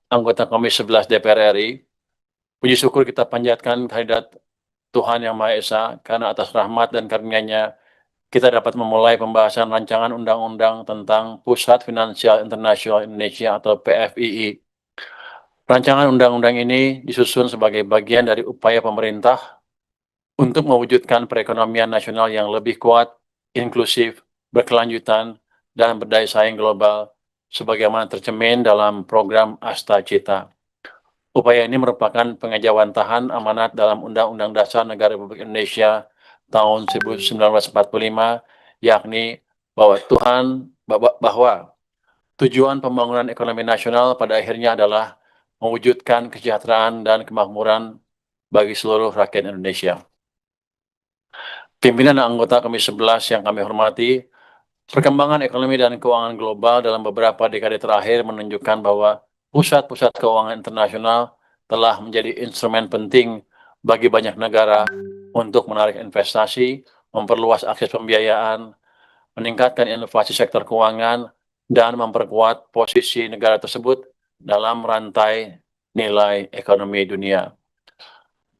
anggota Komisi 11 DPR RI, puji syukur kita panjatkan kehadirat Tuhan Yang Maha Esa, karena atas rahmat dan karunia-Nya kita dapat memulai pembahasan rancangan undang-undang tentang Pusat Finansial Internasional Indonesia atau PFII. Rancangan undang-undang ini disusun sebagai bagian dari upaya pemerintah untuk mewujudkan perekonomian nasional yang lebih kuat, inklusif, berkelanjutan, dan berdaya saing global, sebagaimana tercermin dalam program Asta Cita. Upaya ini merupakan pengejawantahan amanat dalam Undang-Undang Dasar Negara Republik Indonesia tahun 1945, yakni bahwa tujuan pembangunan ekonomi nasional pada akhirnya adalah mewujudkan kesejahteraan dan kemakmuran bagi seluruh rakyat Indonesia. Pimpinan dan anggota Komisi 11 yang kami hormati, perkembangan ekonomi dan keuangan global dalam beberapa dekade terakhir menunjukkan bahwa pusat-pusat keuangan internasional telah menjadi instrumen penting bagi banyak negara untuk menarik investasi, memperluas akses pembiayaan, meningkatkan inovasi sektor keuangan, dan memperkuat posisi negara tersebut dalam rantai nilai ekonomi dunia.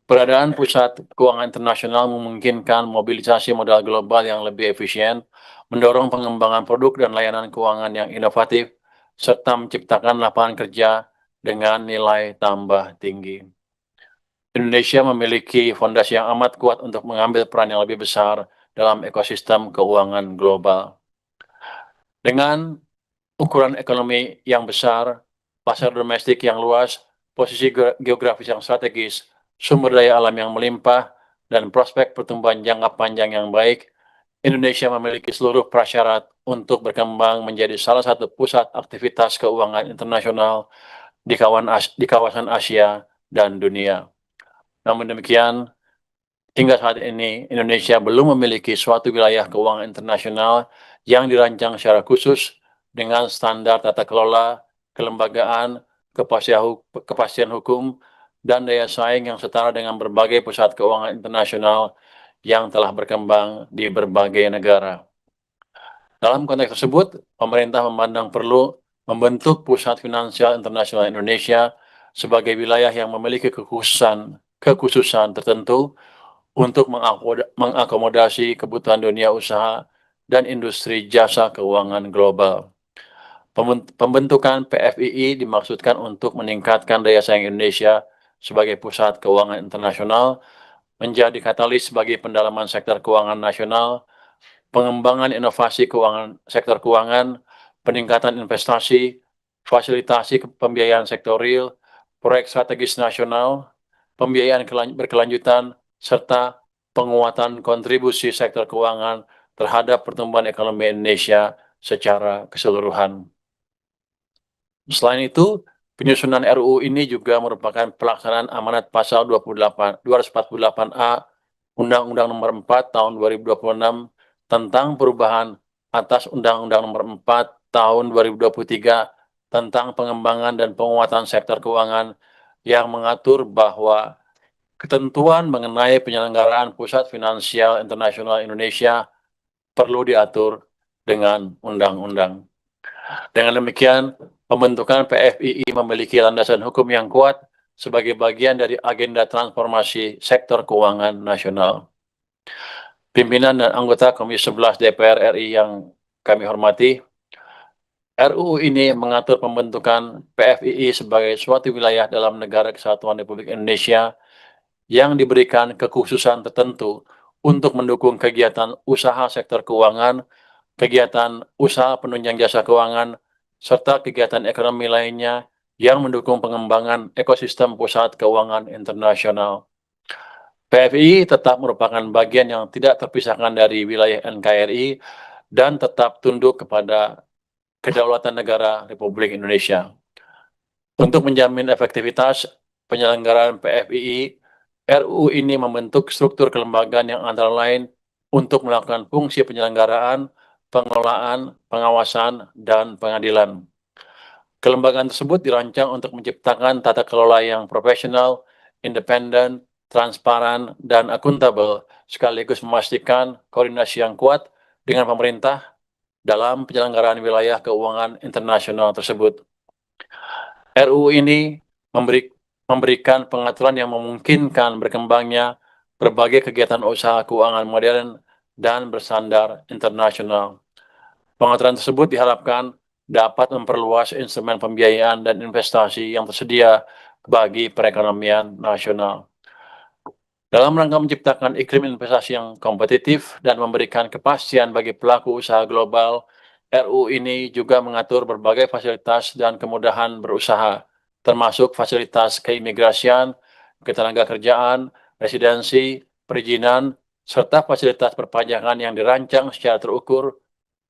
Peradaan pusat keuangan internasional memungkinkan mobilisasi modal global yang lebih efisien, mendorong pengembangan produk dan layanan keuangan yang inovatif, serta menciptakan lapangan kerja dengan nilai tambah tinggi. Indonesia memiliki fondasi yang amat kuat untuk mengambil peran yang lebih besar dalam ekosistem keuangan global. Dengan ukuran ekonomi yang besar, pasar domestik yang luas, posisi geografis yang strategis, sumber daya alam yang melimpah, dan prospek pertumbuhan jangka panjang yang baik, Indonesia memiliki seluruh prasyarat untuk berkembang menjadi salah satu pusat aktivitas keuangan internasional di kawasan Asia dan dunia. Namun demikian, hingga saat ini Indonesia belum memiliki suatu wilayah keuangan internasional yang dirancang secara khusus dengan standar tata kelola, kelembagaan, kepastian hukum, dan daya saing yang setara dengan berbagai pusat keuangan internasional yang telah berkembang di berbagai negara. Dalam konteks tersebut, pemerintah memandang perlu membentuk Pusat Finansial Internasional Indonesia sebagai wilayah yang memiliki kekhususan tertentu untuk mengakomodasi kebutuhan dunia usaha dan industri jasa keuangan global. Pembentukan PFII dimaksudkan untuk meningkatkan daya saing Indonesia sebagai pusat keuangan internasional, menjadi katalis bagi pendalaman sektor keuangan nasional, pengembangan inovasi sektor keuangan, peningkatan investasi, fasilitasi pembiayaan sektor real, proyek strategis nasional, pembiayaan berkelanjutan, serta penguatan kontribusi sektor keuangan terhadap pertumbuhan ekonomi Indonesia secara keseluruhan. Selain itu, penyusunan RUU ini juga merupakan pelaksanaan amanat pasal 248A Undang-Undang Nomor 4 Tahun 2026 tentang perubahan atas Undang-Undang Nomor 4 Tahun 2023 tentang pengembangan dan penguatan sektor keuangan yang mengatur bahwa ketentuan mengenai penyelenggaraan Pusat Finansial Internasional Indonesia perlu diatur dengan undang-undang. Dengan demikian, pembentukan PFII memiliki landasan hukum yang kuat sebagai bagian dari agenda transformasi sektor keuangan nasional. Pimpinan dan anggota Komisi 11 DPR RI yang kami hormati, RUU ini mengatur pembentukan PFII sebagai suatu wilayah dalam Negara Kesatuan Republik Indonesia yang diberikan kekhususan tertentu untuk mendukung kegiatan usaha sektor keuangan, kegiatan usaha penunjang jasa keuangan, serta kegiatan ekonomi lainnya yang mendukung pengembangan ekosistem pusat keuangan internasional. PFI tetap merupakan bagian yang tidak terpisahkan dari wilayah NKRI dan tetap tunduk kepada kedaulatan negara Republik Indonesia. Untuk menjamin efektivitas penyelenggaraan PFII, RUU ini membentuk struktur kelembagaan yang antara lain untuk melakukan fungsi penyelenggaraan, pengelolaan, pengawasan, dan pengadilan. Kelembagaan tersebut dirancang untuk menciptakan tata kelola yang profesional, independen, transparan, dan akuntabel, sekaligus memastikan koordinasi yang kuat dengan pemerintah dalam penyelenggaraan wilayah keuangan internasional tersebut. RUU ini memberikan pengaturan yang memungkinkan berkembangnya berbagai kegiatan usaha keuangan modern dan bersandar internasional. Pengaturan tersebut diharapkan dapat memperluas instrumen pembiayaan dan investasi yang tersedia bagi perekonomian nasional. Dalam rangka menciptakan iklim investasi yang kompetitif dan memberikan kepastian bagi pelaku usaha global, RUU ini juga mengatur berbagai fasilitas dan kemudahan berusaha, termasuk fasilitas keimigrasian, ketenagakerjaan, residensi, perizinan, serta fasilitas perpajakan yang dirancang secara terukur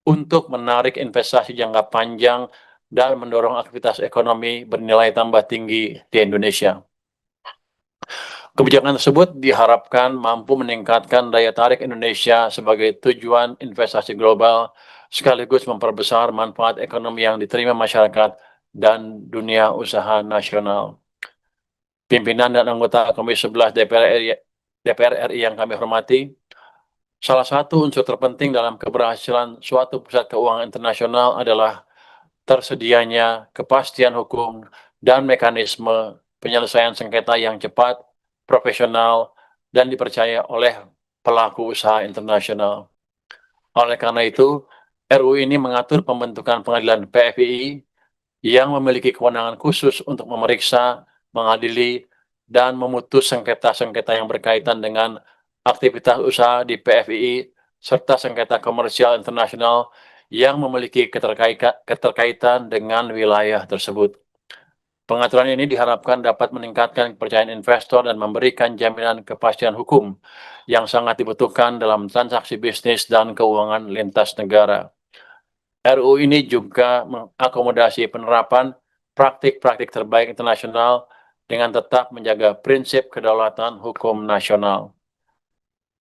untuk menarik investasi jangka panjang dan mendorong aktivitas ekonomi bernilai tambah tinggi di Indonesia. Kebijakan tersebut diharapkan mampu meningkatkan daya tarik Indonesia sebagai tujuan investasi global, sekaligus memperbesar manfaat ekonomi yang diterima masyarakat dan dunia usaha nasional. Pimpinan dan anggota Komisi 11 DPR RI yang kami hormati, salah satu unsur terpenting dalam keberhasilan suatu pusat keuangan internasional adalah tersedianya kepastian hukum dan mekanisme penyelesaian sengketa yang cepat, profesional, dan dipercaya oleh pelaku usaha internasional. Oleh karena itu, RUU ini mengatur pembentukan pengadilan PFII yang memiliki kewenangan khusus untuk memeriksa, mengadili, dan memutus sengketa-sengketa yang berkaitan dengan aktivitas usaha di PFII serta sengketa komersial internasional yang memiliki keterkaitan dengan wilayah tersebut. Pengaturan ini diharapkan dapat meningkatkan kepercayaan investor dan memberikan jaminan kepastian hukum yang sangat dibutuhkan dalam transaksi bisnis dan keuangan lintas negara. RUU ini juga mengakomodasi penerapan praktik-praktik terbaik internasional dengan tetap menjaga prinsip kedaulatan hukum nasional.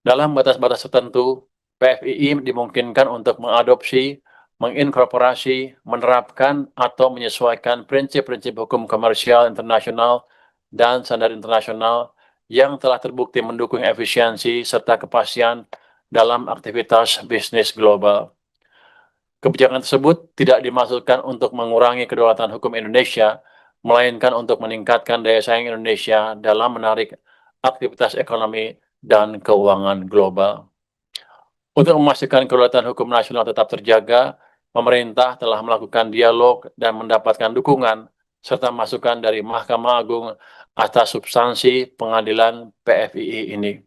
Dalam batas-batas tertentu, PFII dimungkinkan untuk mengadopsi, menginkorporasi, menerapkan, atau menyesuaikan prinsip-prinsip hukum komersial internasional dan standar internasional yang telah terbukti mendukung efisiensi serta kepastian dalam aktivitas bisnis global. Kebijakan tersebut tidak dimaksudkan untuk mengurangi kedaulatan hukum Indonesia, melainkan untuk meningkatkan daya saing Indonesia dalam menarik aktivitas ekonomi dan keuangan global. Untuk memastikan kedaulatan hukum nasional tetap terjaga, pemerintah telah melakukan dialog dan mendapatkan dukungan serta masukan dari Mahkamah Agung atas substansi pengadilan PFII ini.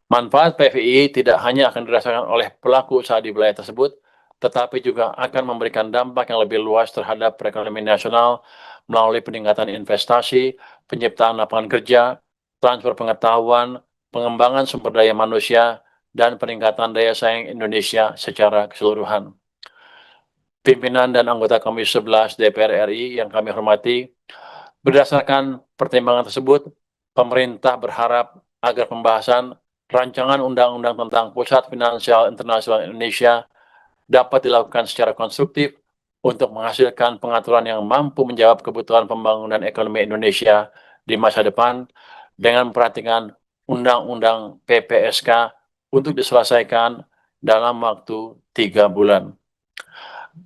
Manfaat PFII tidak hanya akan dirasakan oleh pelaku usaha di wilayah tersebut, tetapi juga akan memberikan dampak yang lebih luas terhadap perekonomian nasional melalui peningkatan investasi, penciptaan lapangan kerja, transfer pengetahuan, pengembangan sumber daya manusia, dan peningkatan daya saing Indonesia secara keseluruhan. Pimpinan dan anggota Komisi 11 DPR RI yang kami hormati, berdasarkan pertimbangan tersebut, pemerintah berharap agar pembahasan rancangan undang-undang tentang Pusat Finansial Internasional Indonesia dapat dilakukan secara konstruktif untuk menghasilkan pengaturan yang mampu menjawab kebutuhan pembangunan ekonomi Indonesia di masa depan dengan memperhatikan Undang-Undang PPSK untuk diselesaikan dalam waktu 3 bulan.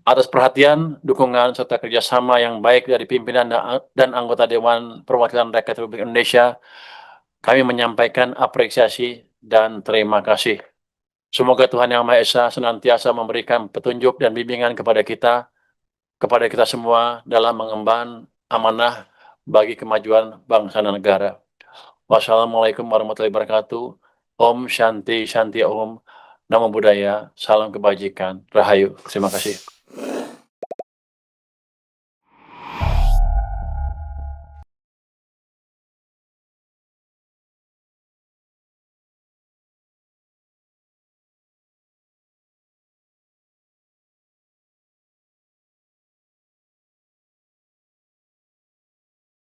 Atas perhatian, dukungan, serta kerjasama yang baik dari pimpinan dan anggota Dewan Perwakilan Rakyat Republik Indonesia, kami menyampaikan apresiasi dan terima kasih. Semoga Tuhan Yang Maha Esa senantiasa memberikan petunjuk dan bimbingan kepada kita semua dalam mengemban amanah bagi kemajuan bangsa dan negara. Wassalamualaikum warahmatullahi wabarakatuh. Om Shanti Shanti Om. Namo Buddhaya. Salam kebajikan. Rahayu. Terima kasih.